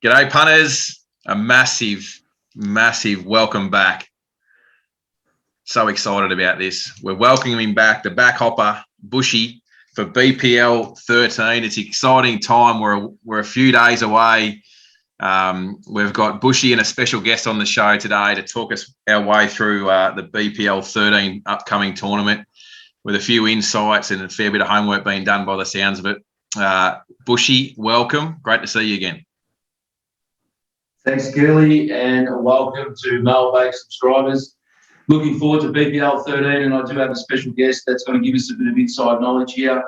G'day, punters. A massive, massive welcome back. So excited about this. We're welcoming back the Backhopper, Bushy, for BPL 13. It's an exciting time. We're a few days away. We've got Bushy and a special guest on the show today to talk us our way through the BPL 13 upcoming tournament with a few insights and a fair bit of homework being done by the sounds of it. Bushy, welcome. Great to see you again. Thanks, Curly, and welcome to mailbag subscribers. Looking forward to BPL 13, and I do have a special guest that's going to give us a bit of inside knowledge here.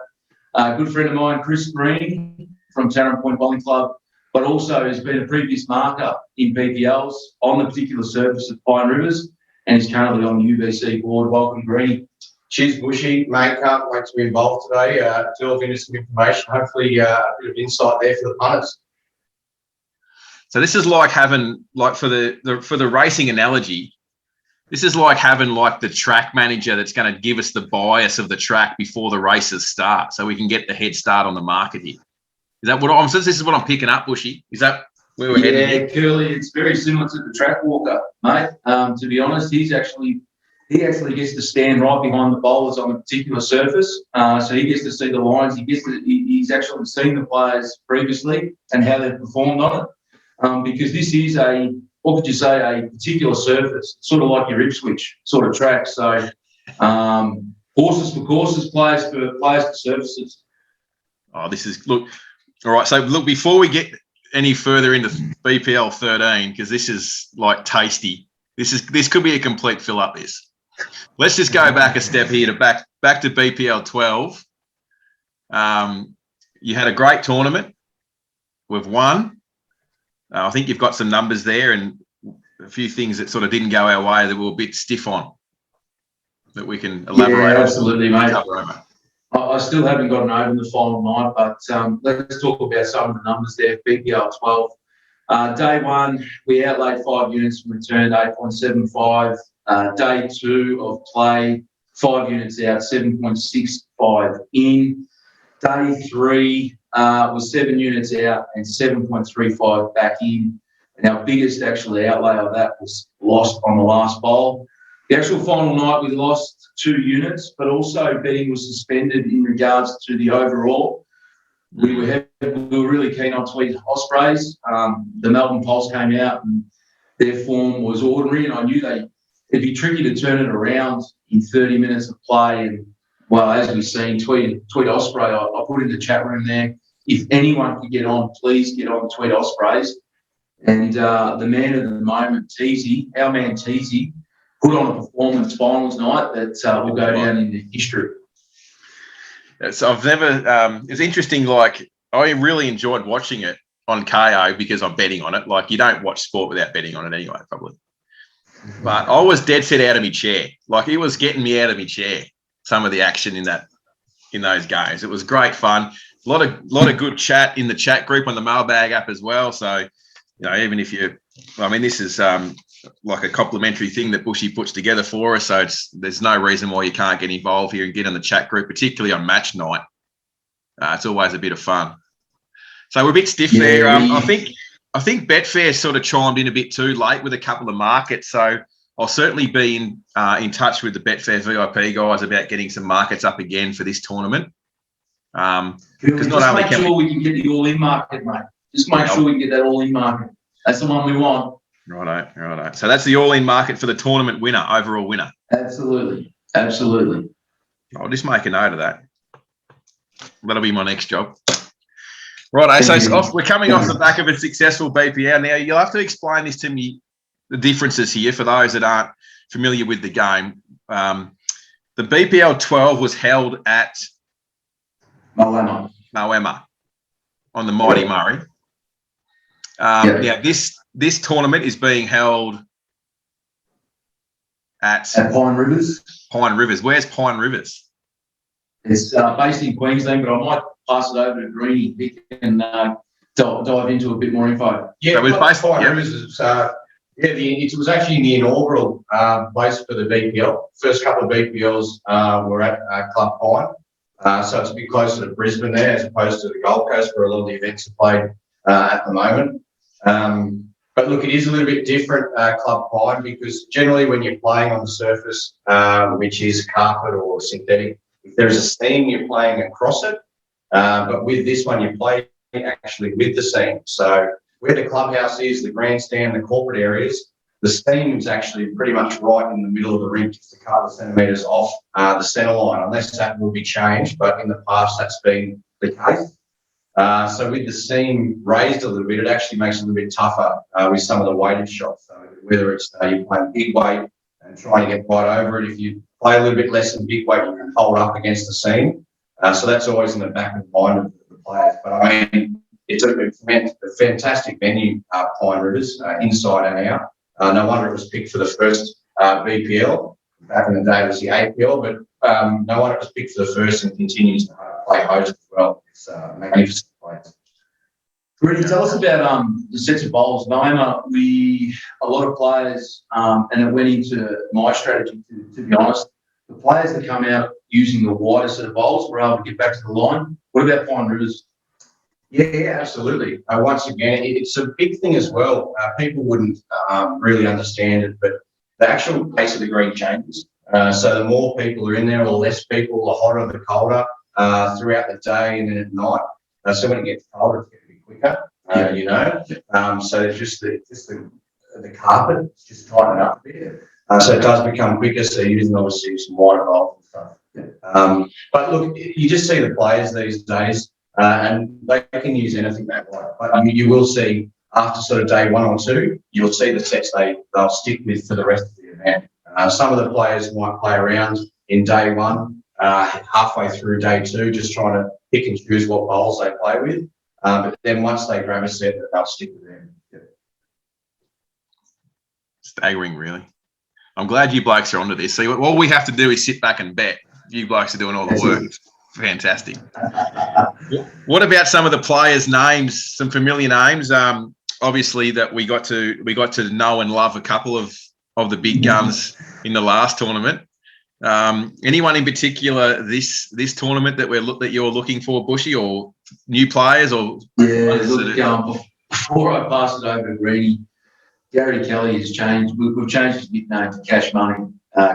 A good friend of mine, Chris Green from Tarrant Point Bowling Club, but also has been a previous marker in BPLs on the particular surface of Pine Rivers, and is currently on the UBC board. Welcome, Greeny. Cheers, Bushy. Mate, can't wait to be involved today. Delve into some information, hopefully a bit of insight there for the punters. So this is like having, like for the racing analogy, this is like having like the track manager that's going to give us the bias of the track before the races start, so we can get the head start on the market here. Is that what I'm? So this is what I'm picking up, Bushy. Is that where we're heading? Yeah, Curly, it's very similar to the track walker, mate. To be honest, he actually gets to stand right behind the bowlers on a particular surface, so he gets to see the lines. He's actually seen the players previously and how they've performed on it. Because this is a particular surface, sort of like your Ipswich sort of track. So horses for courses, players for surfaces. Oh, this is, look, all right. So look, before we get any further into BPL 13, because this is like tasty. This could be a complete fill up. Let's just go back a step here to back to BPL 12. You had a great tournament. We've won. I think you've got some numbers there and a few things that sort of didn't go our way that we were a bit stiff on that we can elaborate on. Absolutely, mate. I still haven't gotten over the final night, but let's talk about some of the numbers there. BPL 12. Day one, we outlaid 5 units and returned 8.75. Day 2 of play, 5 units out, 7.65 in. Day 3 was 7 units out and 7.35 back in. And our biggest actually outlay of that was lost on the last bowl. The actual final night, we lost 2 units, but also betting was suspended in regards to the overall. We were really keen on Tweed Ospreys. The Melbourne Pulse came out and their form was ordinary, and I knew it'd be tricky to turn it around in 30 minutes of play. And well, as we've seen, Tweed Osprey, I put in the chat room there, if anyone could get on, please get on Tweed Ospreys. And the man of the moment, Teasy, our man Teasy, put on a performance finals night that will go down into history. So I've never, it's interesting, like I really enjoyed watching it on KO because I'm betting on it. Like you don't watch sport without betting on it anyway, probably. But I was dead set out of my chair. Like it was getting me out of my chair. Some of the action in those games. It was great fun. A lot of good chat in the chat group on the mailbag app as well. So, you know, even if this is like a complimentary thing that Bushy puts together for us. So there's no reason why you can't get involved here and get in the chat group, particularly on match night. It's always a bit of fun. So we're a bit stiff there. I think Betfair sort of chimed in a bit too late with a couple of markets. So I'll certainly be in touch with the Betfair VIP guys about getting some markets up again for this tournament. Because not only make sure we can get the all-in market, mate. Just make sure we can get that all-in market. That's the one we want. Righto. So that's the all-in market for the tournament winner, overall winner. Absolutely. I'll just make a note of that. That'll be my next job. Righto. So we're coming off the back of a successful BPL. Now you'll have to explain this to me, the differences here for those that aren't familiar with the game. The BPL 12 was held at Moama on the Mighty Murray. Now this tournament is being held at Pine Rivers. Pine Rivers. Where's Pine Rivers? It's based in Queensland, but I might pass it over to Greeny. He can dive into a bit more info. Yeah, so Pine Rivers. It was actually in the inaugural place for the BPL. First couple of BPLs were at Club Pine. So it's a bit closer to Brisbane there as opposed to the Gold Coast where a lot of the events are played at the moment. But look, it is a little bit different, club pine, because generally when you're playing on the surface, which is carpet or synthetic, if there's a seam, you're playing across it. But with this one, you play actually with the seam. So where the clubhouse is, the grandstand, the corporate areas, the seam is actually pretty much right in the middle of the rink, just a couple of centimetres off the centre line, unless that will be changed. But in the past, that's been the case. So with the seam raised a little bit, it actually makes it a little bit tougher with some of the weighted shots. So whether it's you're playing big weight and trying to get right over it, if you play a little bit less than big weight, you can hold up against the seam. So that's always in the back of the mind of the players. But I mean, it's a fantastic venue, Pine Rivers, inside and out. No wonder it was picked for the first BPL. Back in the day, it was the APL, but no wonder it was picked for the first and continues to play host as well. It's a magnificent place. Rudy, tell us about the sets of bowls. Naima, a lot of players, and it went into my strategy, to be honest. The players that come out using the wider set of bowls were able to get back to the line. What about Pine Rivers? Yeah, absolutely. Once again, it's a big thing as well. People wouldn't really understand it, but the actual pace of the green changes. So the more people are in there, or the less people, the hotter, the colder throughout the day and then at night. So when it gets colder, it's going to be quicker, you know. So it's just the carpet, it's just tightened up a bit. So it does become quicker. So you're using obviously some wider bowls and stuff. But look, you just see the players these days. And they can use anything they want. But you will see after sort of day 1 or 2, you'll see the sets they'll stick with for the rest of the event. Some of the players might play around in day 1, halfway through day 2, just trying to pick and choose what bowls they play with. But then once they grab a set, they'll stick with them. Yeah. Staggering, really. I'm glad you blokes are onto this. See, all we have to do is sit back and bet. You blokes are doing all the work. Fantastic. What about some of the players' names? Some familiar names. Obviously, that we got to know and love a couple of the big guns in the last tournament. Anyone in particular this tournament that you're looking for, Bushy, or new players, or before I pass it over to Greedy, Gary Kelly has changed. We've changed his nickname to Cash Money.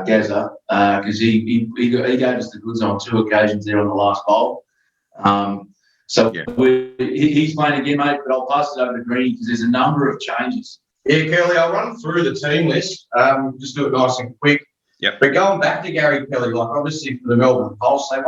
Gazza, because he gave us the goods on 2 occasions there on the last bowl. He's playing again, mate, but I'll pass it over to Greeny because there's a number of changes. Yeah, Curly, I'll run through the team list, just do it nice and quick. Yep. But going back to Gary Kelly, like obviously for the Melbourne Pulse, they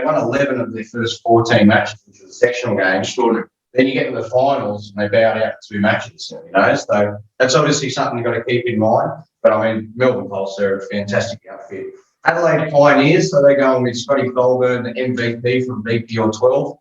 won 11 of their first 14 matches, which was a sectional game. Extraordinary. Then you get to the finals and they bowed out 2 matches, you know, so that's obviously something you've got to keep in mind. But I mean, Melbourne Pulse, they're a fantastic outfit. Adelaide Pioneers, so they're going with Scotty Colburn, the MVP from BPL 12,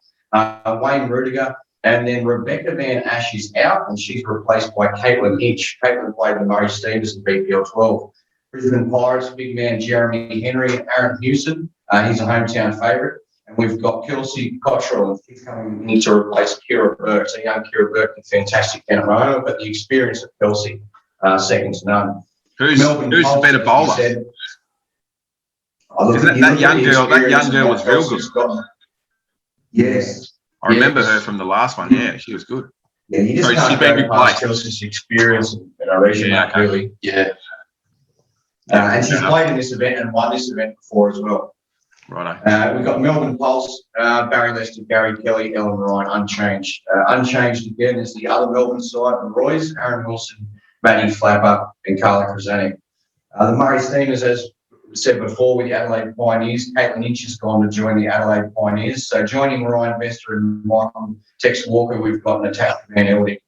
Wayne Rudiger, and then Rebecca Van Ash is out, and she's replaced by Caitlin Inch. Caitlin played with Murray Stevens in BPL 12. Brisbane Pirates, big man Jeremy Henry and Aaron Hewson. He's a hometown favourite. And we've got Kelsey Cottrell, and she's coming in to replace Kira Burke. So young Kira Burke is fantastic down at the moment, but the experience of Kelsey, second to none. Who's the better bowler? That young girl was real good. Yes. I remember her from the last one. Yeah, she was good. Yeah, you just can't go past Kelsey's experience and I reckon that really. Yeah. And she's played in this event and won this event before as well. Right. We've got Melbourne Pulse, Barry Lester, Gary Kelly, Ellen Ryan, unchanged. Unchanged again is the other Melbourne side, the Roys, Aaron Wilson, Matty Flapper, and Carla Krasanik. The Murray Steamers, as said before, with the Adelaide Pioneers, Caitlin Inch has gone to join the Adelaide Pioneers. So joining Ryan Bester and Michael Tex Walker, we've got Natasha Van Eldick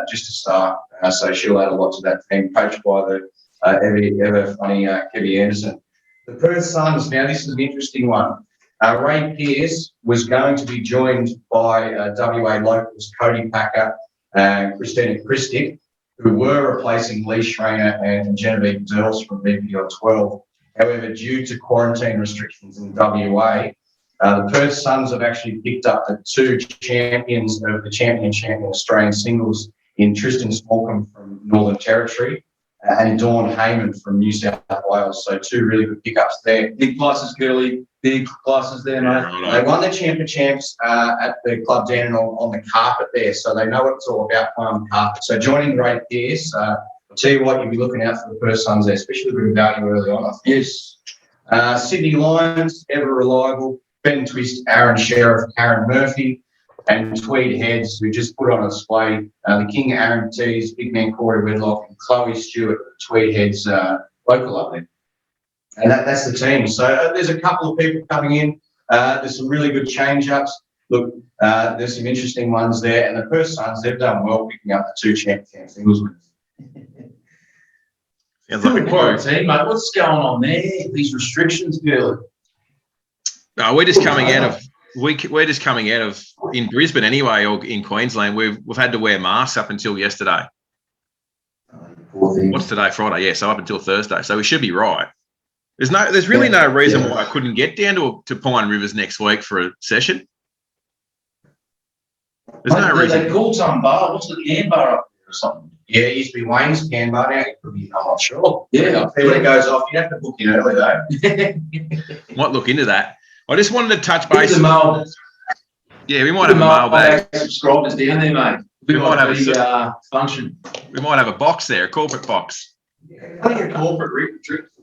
just to start. So she'll add a lot to that team, coached by the ever funny Kevy Anderson. The Perth Suns, now this is an interesting one. Ray Pearce was going to be joined by WA locals Cody Packer and Christina Christic, who were replacing Lee Schrainer and Genevieve Dirls from BPL 12. However, due to quarantine restrictions in WA, the Perth Suns have actually picked up the 2 champions of the champion Australian singles in Tristan Smallcombe from Northern Territory and Dawn Heyman from New South Wales. So 2 really good pickups there. Big classes, Curly. Big classes there, mate. They won the champs at the club down on the carpet there, so they know what it's all about playing on the carpet. So joining great pairs. I'll tell you what, you'll be looking out for the first sons there, especially with value early on. Yes. Sydney Lions, ever reliable. Ben Twist, Aaron Sheriff, Karen Murphy, and Tweed Heads, who just put on a display. The King Aaron Tees, Big Man Corey Wedlock, and Chloe Stewart, Tweed Heads local up there. And that's the team. So there's a couple of people coming in. There's some really good change-ups. Look, there's some interesting ones there. And the first sons, they've done well picking up the 2 champion singles wins. Sounds like a quarantine, mate. What's going on there? These restrictions, Curly. No, we're just coming out of in Brisbane anyway, or in Queensland. We've had to wear masks up until yesterday. What's today? Friday, yeah. So up until Thursday. So we should be right. There's really no reason why I couldn't get down to Pine Rivers next week for a session. There's no reason. They called some bar. What's the can bar up there or something? Yeah, it used to be Wayne's can bar. Now it could be, I'm not sure. Yeah. When it goes off, you have to book in early though. Might look into that. I just wanted to touch base. Yeah, we might have a mailbag. Subscribers down there, mate. We might have a function. We might have a box there, a corporate box. Plenty of corporate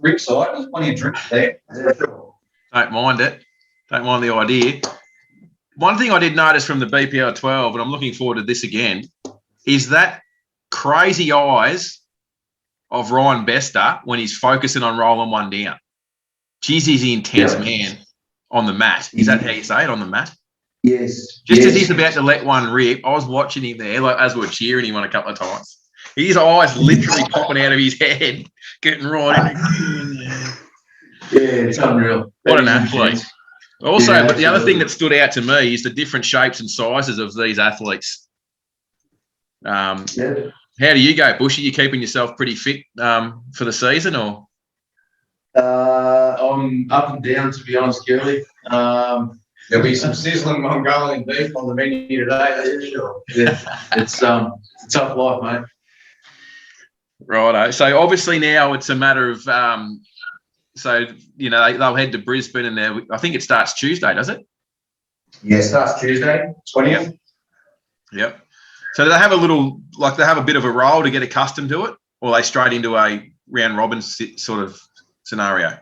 Rick side. There's plenty of drinks there. Don't mind it. Don't mind the idea. One thing I did notice from the BPL 12, and I'm looking forward to this again, is that crazy eyes of Ryan Bester when he's focusing on rolling one down. Jeez, he's an intense man on the mat. Is that how you say it, on the mat? Yes. As he's about to let one rip, I was watching him there, like as we were cheering him on a couple of times. His eyes literally popping out of his head, getting right in. Yeah, it's unreal. What an athlete. Also, but the other thing that stood out to me is the different shapes and sizes of these athletes. How do you go, Bushy? You keeping yourself pretty fit for the season, or? I'm up and down, to be honest, Curly. There'll be some sizzling Mongolian beef on the menu today, that's for sure. Yeah, it's a tough life, mate. Righto. So obviously now it's a matter of, they'll head to Brisbane, and I think it starts Tuesday, does it? Yeah, it starts Tuesday, 20th. Yep. So do they have a bit of a role to get accustomed to it, or are they straight into a round robin sort of scenario?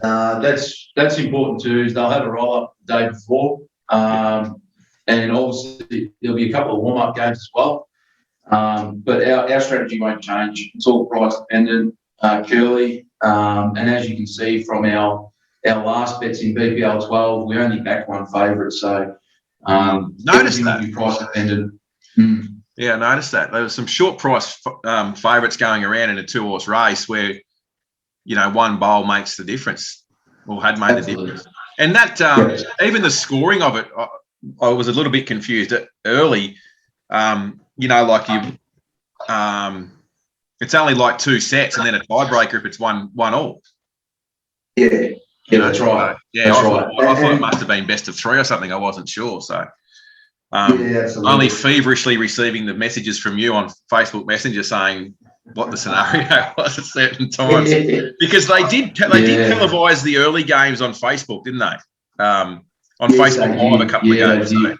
No, that's important too. Is they'll have a roll up the day before, and obviously there'll be a couple of warm up games as well. But our strategy won't change. It's all price dependent, Curly. And as you can see from our last bets in BPL 12, we only backed one favourite. So notice that will be price dependent. Yeah, I noticed that there was some short price favourites going around in a 2-horse race where, one bowl makes the difference, or had made the difference. And that even the scoring of it, I was a little bit confused early. It's only like 2 sets and then a tiebreaker if it's one all. Yeah, that's right. Yeah, I thought it must have been best of 3 or something. I wasn't sure. So only feverishly reving the messages from you on Facebook Messenger saying what the scenario was at certain times, because they did televise the early games on Facebook, didn't they? On Facebook Live a couple of games. So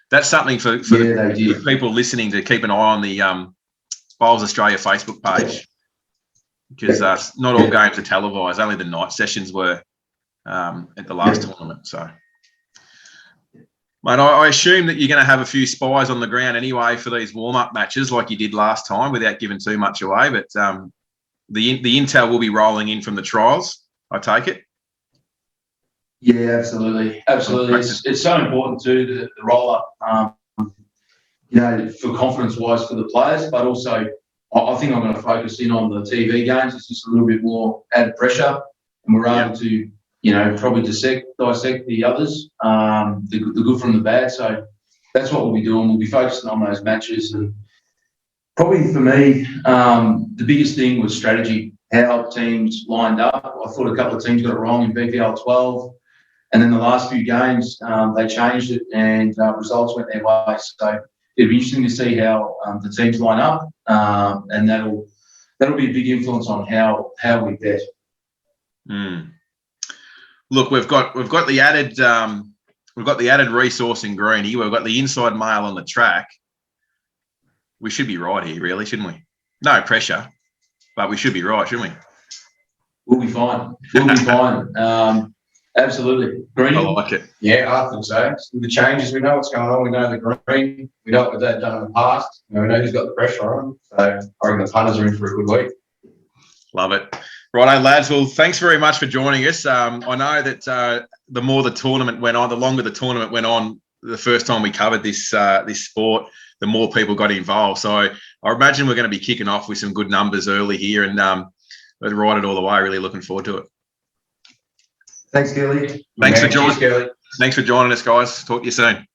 that's something for the people listening to keep an eye on the Bowls Australia Facebook page, because not all games are televised. Only the night sessions were at the last tournament. So, mate, I assume that you're going to have a few spies on the ground anyway for these warm-up matches like you did last time, without giving too much away. But the intel will be rolling in from the trials, I take it. Yeah, absolutely. It's so important too, the roll-up, for confidence-wise for the players, but also I think I'm going to focus in on the TV games. It's just a little bit more added pressure, and we're able to, probably dissect the others, the good from the bad. So that's what we'll be doing. We'll be focusing on those matches, and probably for me, the biggest thing was strategy, how teams lined up. I thought a couple of teams got it wrong in BPL 12. And then the last few games, they changed it, and results went their way. So it'll be interesting to see how the teams line up, and that'll that'll be a big influence on how we bet. Look, we've got the added resource in Greenie. We've got the inside mail on the track. We should be right here, really, shouldn't we? No pressure, but we should be right, shouldn't we? We'll be fine. We'll be fine. Absolutely. Greenie? I like it. Yeah, I think so. With the changes, we know what's going on. We know the green. We know what they've done in the past. We know who's got the pressure on them. So I reckon the punters are in for a good week. Love it. Righto, lads. Well, thanks very much for joining us. I know that the more the tournament went on, the longer the tournament went on, the first time we covered this sport, the more people got involved. So I imagine we're going to be kicking off with some good numbers early here, and we'll ride it all the way. Really looking forward to it. Thanks, Gilly. Thanks for joining. Cheers, Gilly. Thanks for joining us, guys. Talk to you soon.